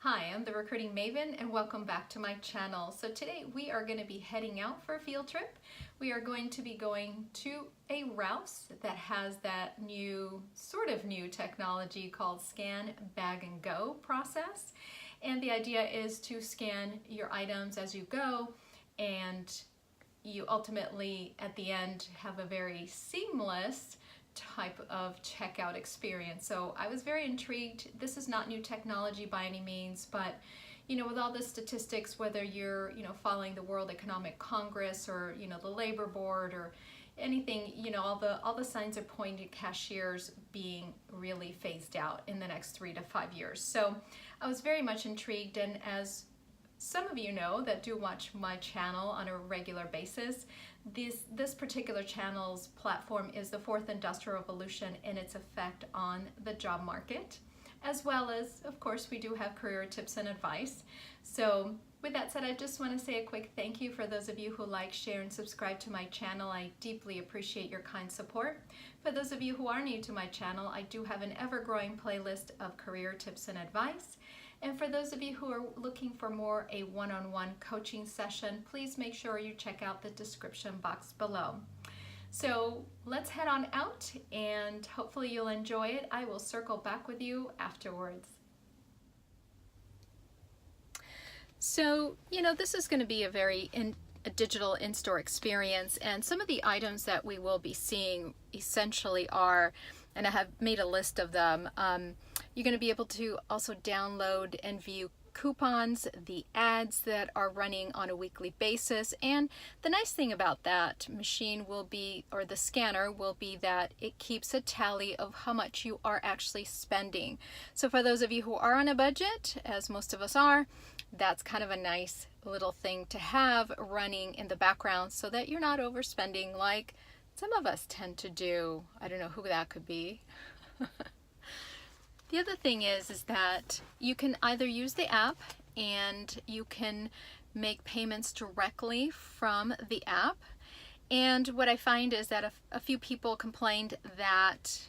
Hi, I'm the Recruiting Maven and welcome back to my channel. So today we are going to be heading out for a field trip. We are going to be going to a Rouse that has that sort of new technology called Scan, Bag, and Go process. And the idea is to scan your items as you go, and you ultimately at the end have a very seamless type of checkout experience. So I was very intrigued. This is not new technology by any means, but with all the statistics, whether you're following the World Economic Congress or the Labor Board or anything, all the signs are pointing to cashiers being really phased out in the next 3 to 5 years. So I was very much intrigued, and as some of you know that do watch my channel on a regular basis, this particular channel's platform is the fourth industrial revolution and its effect on the job market, as well as, of course, we do have career tips and advice. So with that said, I just want to say a quick thank you for those of you who like, share, and subscribe to my channel. I deeply appreciate your kind support. For those of you who are new to my channel, I do have an ever-growing playlist of career tips and advice. And for those of you who are looking for more a one-on-one coaching session, please make sure you check out the description box below. So let's head on out and hopefully you'll enjoy it. I will circle back with you afterwards. So, this is going to be a digital in-store experience, and some of the items that we will be seeing essentially are, and I have made a list of them, you're going to be able to also download and view coupons, the ads that are running on a weekly basis, and the nice thing about that machine will be, or the scanner will be, that it keeps a tally of how much you are actually spending. So for those of you who are on a budget, as most of us are, that's kind of a nice little thing to have running in the background so that you're not overspending like some of us tend to do. I don't know who that could be. The other thing is that you can either use the app and you can make payments directly from the app. And what I find is that a few people complained that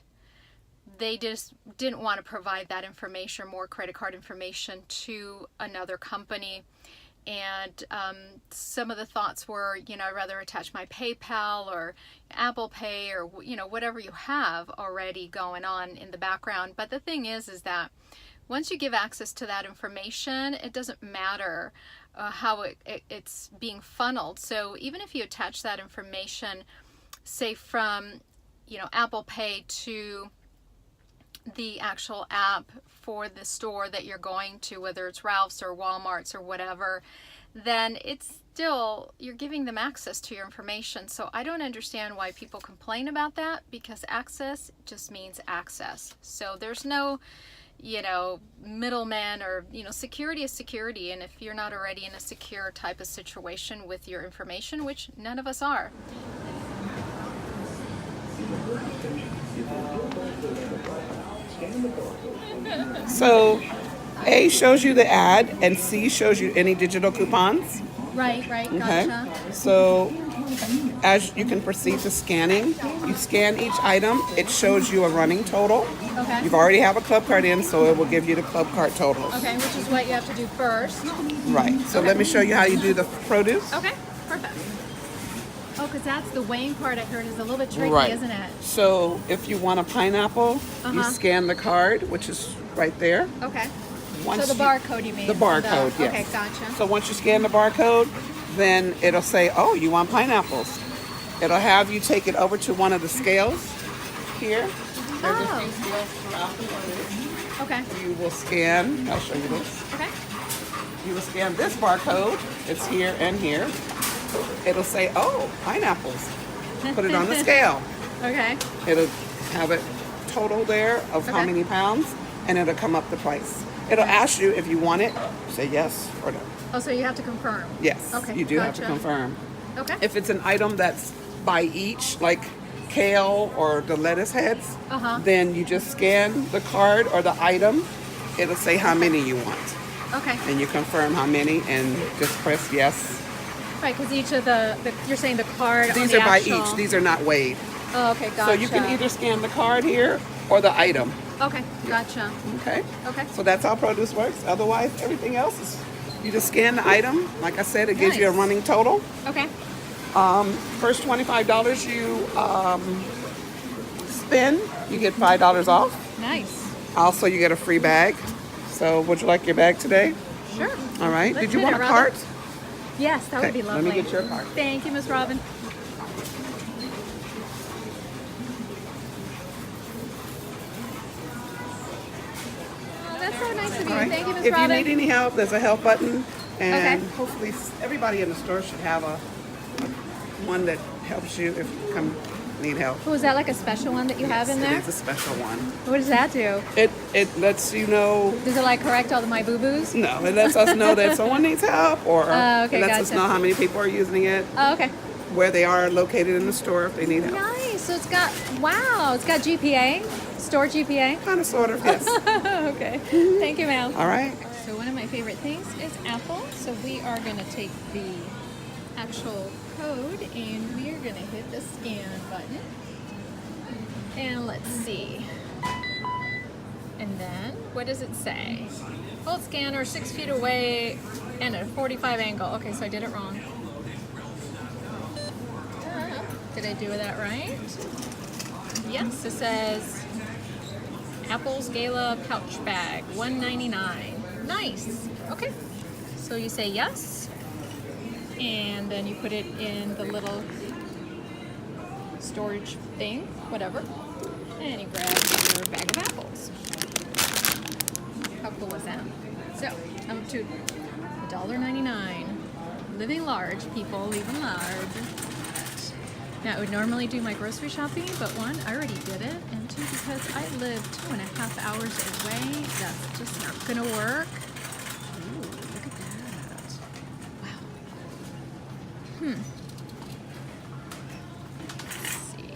they just didn't want to provide that information, more credit card information, to another company. And some of the thoughts were, I'd rather attach my PayPal or Apple Pay or, whatever you have already going on in the background. But the thing is that once you give access to that information, it doesn't matter how it's being funneled. So even if you attach that information, say from, Apple Pay to the actual app for the store that you're going to, whether it's Ralph's or Walmart's or whatever, then it's still, you're giving them access to your information. So I don't understand why people complain about that, because access just means access. So there's no, middleman, or, security is security. And if you're not already in a secure type of situation with your information, which none of us are. So A shows you the ad and C shows you any digital coupons. Right, Okay. gotcha. So as you can proceed to scanning, you scan each item, it shows you a running total. Okay. You've already have a club card in, so it will give you the club card totals. Okay, which is what you have to do first. Right. So let me show you how you do the produce. Okay, perfect. Oh, because that's the weighing part, I heard, is a little bit tricky, Right. isn't it? So if you want a pineapple, you scan the card, which is right there. Okay. Once So the barcode, you mean? The barcode, yes. Okay, gotcha. So once you scan the barcode, then it'll say, oh, you want pineapples. It'll have you take it over to one of the scales here. There's a few scales throughout the produce. Okay. You will scan, I'll show you this. Okay. You will scan this barcode. It's here and here. It'll say, oh, pineapples. Put it on the scale. Okay. It'll have it total there of how Okay. many pounds, and it'll come up the price. It'll ask you if you want it, say yes or no. Oh, so you have to confirm? Yes, Okay, you do have to gotcha. confirm. Okay. If it's an item that's by each, like kale or the lettuce heads, then you just scan the card or the item. It'll say how many you want. Okay. And you confirm how many and just press yes. Right, because each of the, you're saying the card on These the are by actual... each. These are not weighed. Oh, okay, gotcha. So you can either scan the card here or the item. Okay, gotcha. Okay. Okay. So that's how produce works. Otherwise, everything else is you just scan the item. Like I said, it gives you a Nice. running total. Okay. First $25 you spend, you get $5 off. Nice. Also, you get a free bag. So, would you like your bag today? Sure. All right. Let's Did you hit want it, a Robin. cart? Yes, that would be lovely. Let me get your cart. Thank you, Miss Robin. Oh, that's so nice of you. All right. Thank you, Miss If Robin. you need any help, there's a help button, and Okay. hopefully everybody in the store should have a one that helps you if you come need help. Oh, is that like a special one that you have in there? It is a special one. What does that do? It lets you know. Does it like correct all of my boo-boos? No, it lets us know that someone needs help, or Okay, it lets us gotcha. know how many people are using it, Oh, okay. where they are located in the store if they need help. Nice. So it's got, wow, it's got GPA, store GPA. Kind of, sort of, yes. Okay. Thank you, ma'am. All right. So one of my favorite things is Apple. So we are going to take the actual code and we are going to hit the scan button. And let's see. And then, what does it say? Hold scanner 6 feet away and at a 45 angle. Okay, so I did it wrong. Did I do that right? Yes, it says Apple's Gala pouch bag, $1.99. Nice. Okay. So you say yes, and then you put it in the little storage thing, whatever, and you grab your bag of apples. How cool was that? So, up to $1.99. Living large, people, living large. Now, I would normally do my grocery shopping, but one, I already did it, and two, because I live 2.5 hours away, that's just not gonna work. Ooh, look at that. Wow. Let's see.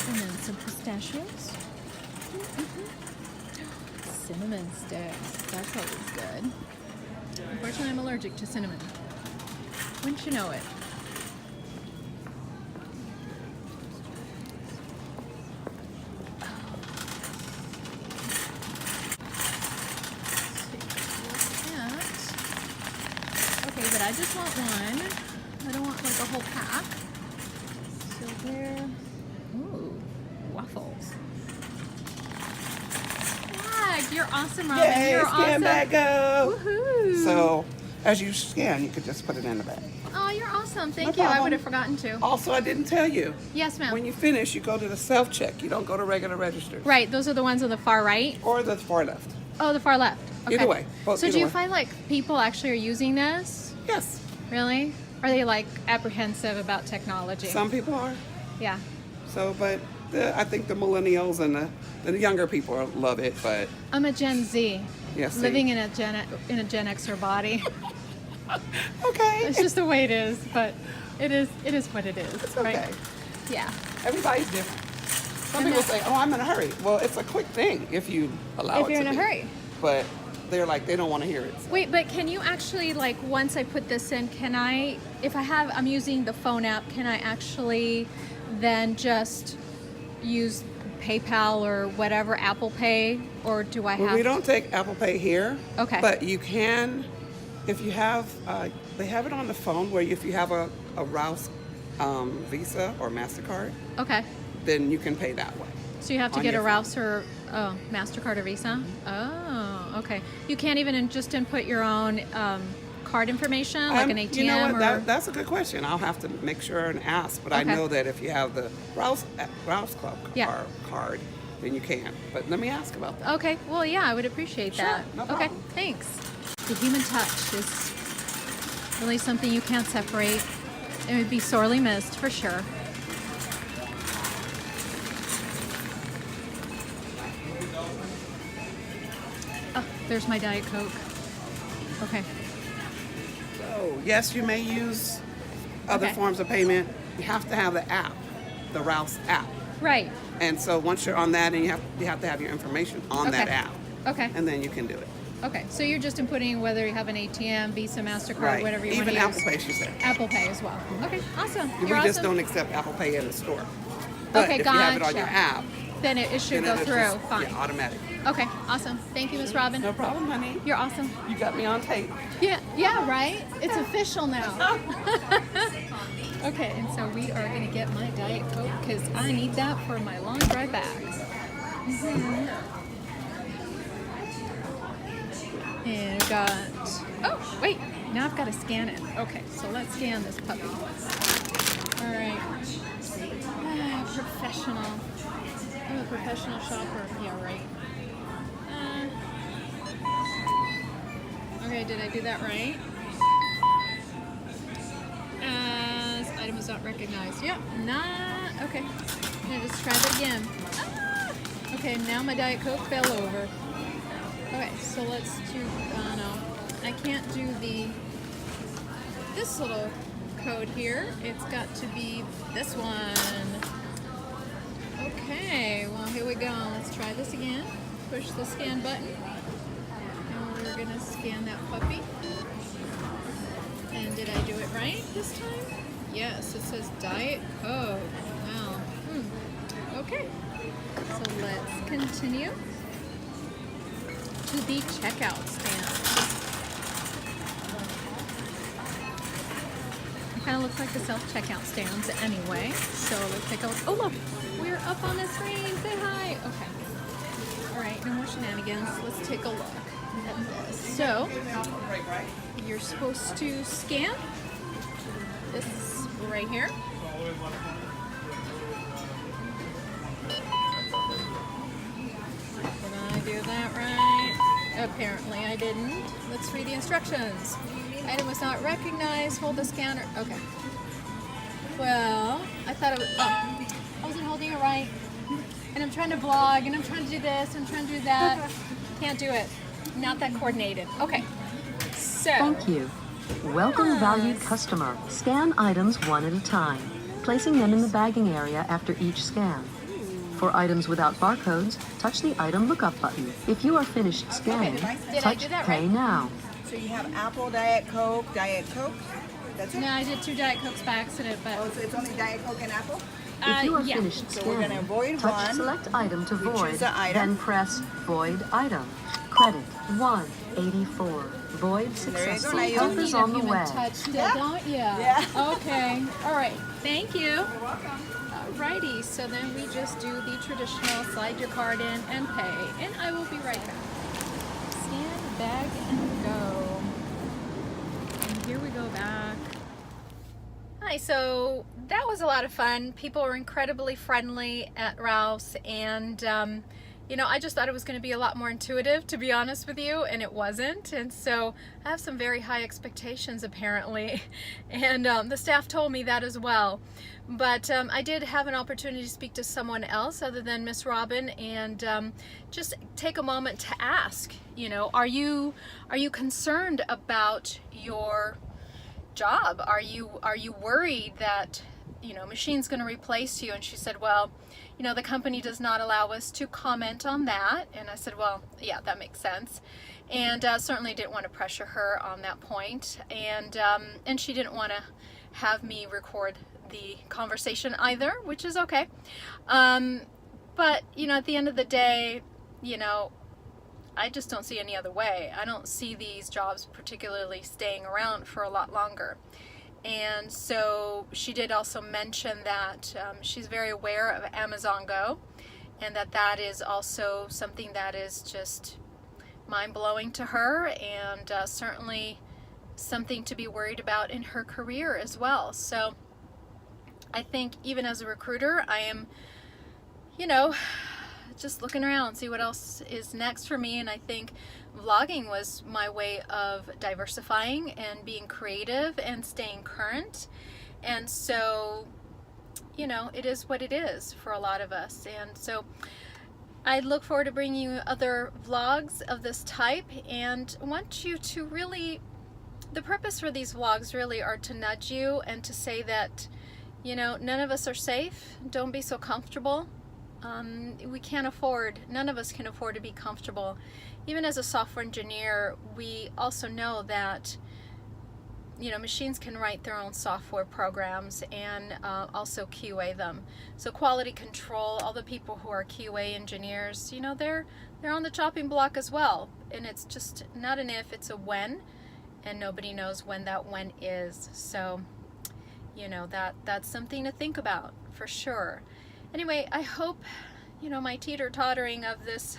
And then some pistachios. Cinnamon sticks. That's always good. Unfortunately, I'm allergic to cinnamon. Wouldn't you know it? Okay, but I just want one. I don't want like a whole pack. So there. Ooh, waffles. Yeah, you're awesome, Robin. Yay, You're scan awesome. bag go. Woohoo! So, as you scan, you could just put it in the bag. Oh, you're awesome. Thank No you. I problem. would have forgotten to. Also, I didn't tell you. Yes, ma'am. When you finish, you go to the self-check. You don't go to regular registers. Right, those are the ones on the far right. Or the far left. Oh, the far left. Okay. Either way. Both, So either do you way. find like people actually are using this? Yes. Really? Are they like apprehensive about technology? Some people are. Yeah. So, but I think the millennials and the younger people love it. But I'm a Gen Z. yes, Living in a Gen Xer body. okay. It's just the way it is, but it is what it is. It's right? okay. Yeah. Everybody's different. Some And people that- say, "Oh, I'm in a hurry." Well, it's a quick thing if you allow it. If you're to in a be. hurry. But they're like they don't want to hear it. So. Wait, but can you actually, like, once I put this in, can I, if I'm using the phone app, can I actually then just use PayPal or whatever, Apple Pay, or do I have Well, we don't take Apple Pay here. Okay. But you can, if you have, they have it on the phone where if you have a Rouse Visa or MasterCard, Okay. then you can pay that way. So you have to On get a your phone. Rouse or MasterCard or Visa? Oh, okay. You can't even just input your own card information, like an ATM You know what? or... That's a good question. I'll have to make sure and ask. But I Okay. know that if you have the Rouse Club Yeah. card, then you can. But let me ask about that. Okay, well, yeah, I would appreciate Sure, that. no Okay, problem. thanks. The human touch is really something you can't separate. It would be sorely missed, for sure. Oh, there's my Diet Coke. Okay. So, yes, you may use other Okay. forms of payment. You have to have the app, the Rouse app. Right. And so once you're on that, and you have to have your information on that Okay. app, Okay. and then you can do it. Okay. So you're just inputting whether you have an ATM, Visa, MasterCard, Right. whatever you Even want to Apple use. Pay, she said. Apple Pay as well. Okay. Awesome. We You're just awesome. don't accept Apple Pay in the store. But Okay, if you have it on your gotcha. app, then it should Then go it'll through just- fine. Yeah, automatic. Okay, awesome. Thank you, Miss Robin. No problem, honey. You're awesome. You got me on tape. Yeah, right? It's official now. Okay, and so we are going to get my Diet Coke because I need that for my long dry bags. And I've got, oh, wait, now I've got to scan it. Okay, so let's scan this puppy. All right. Professional. I'm a professional shopper. Yeah, right. Okay, did I do that right? As item was not recognized. Yep, not, okay. I'm gonna just try that again. Okay, now my Diet Coke fell over. Okay, so let's do, no, I can't do this little code here. It's got to be this one. Okay, well here we go. Let's try this again. Push the scan button. And we're gonna scan that puppy. And did I do it right this time? Yes, it says Diet Coke. Wow. Okay, so let's continue to the checkout stand. It kind of looks like the self-checkout stands anyway. So let's take a look. Oh look, we're up on the screen. Say hi. Okay. All right, no more shenanigans. Let's take a look at this. So you're supposed to scan this right here. Did I do that right? Apparently I didn't. Let's read the instructions. Item was not recognized. Hold the scanner. Okay. Well, I thought it was, I wasn't holding it right. And I'm trying to vlog, and I'm trying to do this, and I'm trying to do that. Can't do it. Not that coordinated. Okay. So. Thank you. Welcome, valued customer. Scan items one at a time, placing them in the bagging area after each scan. For items without barcodes, touch the item lookup button. If you are finished scanning, Did I touch do that Pay right? Now. So you have apple, Diet Coke, Diet Coke. That's it? No, I did 2 Diet Cokes by accident, but Oh, so it's only Diet Coke and apple? If you are yeah. finished So we're gonna scanning, void touch one. Select Item to We void, choose the item. then press Void Item. Credit 184. Void There you go, successful. now you Help don't is need a on the human way. touch still, Yeah. don't you? Yeah. Okay. All right. Thank you. Alrighty. So then we just do the traditional slide your card in and pay, and I will be right back. Scan, bag, and go. And here we go back. Hi. So that was a lot of fun. People were incredibly friendly at Ralph's, and you know, I just thought it was going to be a lot more intuitive, to be honest with you, and it wasn't. And so I have some very high expectations, apparently, and the staff told me that as well. But I did have an opportunity to speak to someone else other than Miss Robin, and just take a moment to ask, you know, are you concerned about your job? Are you worried that, you know, machine's going to replace you? And she said, well, you know, the company does not allow us to comment on that. And I said, well, yeah, that makes sense. And certainly didn't want to pressure her on that point. And she didn't want to have me record the conversation either, which is okay. But, you know, at the end of the day, you know, I just don't see any other way. I don't see these jobs particularly staying around for a lot longer. And so she did also mention that she's very aware of Amazon Go, and that is also something that is just mind-blowing to her, and certainly something to be worried about in her career as well. So I think even as a recruiter, I am, you know, just looking around, see what else is next for me. And I think vlogging was my way of diversifying and being creative and staying current. And so, you know, it is what it is for a lot of us. And so I look forward to bringing you other vlogs of this type, and want you to really, the purpose for these vlogs really are to nudge you and to say that, you know, none of us are safe. Don't be so comfortable. We can't afford, none of us can afford to be comfortable. Even as a software engineer, we also know that you know, machines can write their own software programs and also QA them. So quality control, all the people who are QA engineers, you know, they're on the chopping block as well. And it's just not an if, it's a when, and nobody knows when that when is. So, you know, that's something to think about for sure. Anyway, I hope, you know, my teeter-tottering of this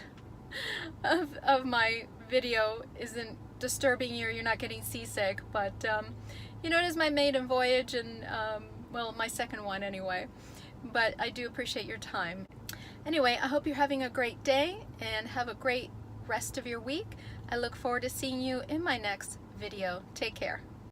of my video isn't disturbing you, or you're not getting seasick, but you know, it is my maiden voyage, and well, my second one anyway, but I do appreciate your time. Anyway, I hope you're having a great day and have a great rest of your week. I look forward to seeing you in my next video. Take care.